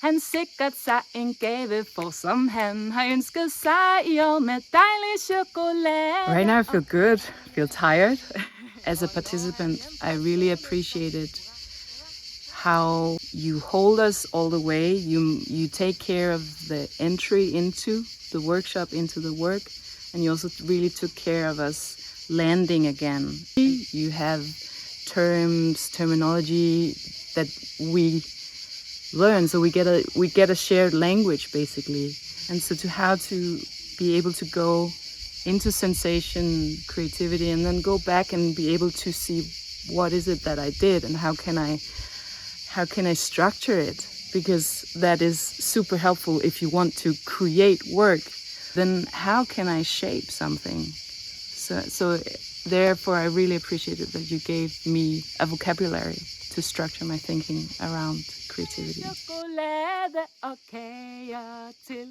han sikret sig en gave, for som han har ønsket sig i år med dejlig chokolade. Right now I feel good, feel tired. As a participant, I really appreciated how you hold us all the way. You take care of the entry into the workshop, into the work, and you also really took care of us landing again. You have terminology that we learn, so we get a shared language basically. And so to how to be able to go into sensation, creativity, and then go back and be able to see what is it that I did and how can I structure it, because that is super helpful if you want to create work. Then how can I shape something? So therefore I really appreciated that you gave me a vocabulary to structure my thinking around creativity. Chokolade og kager til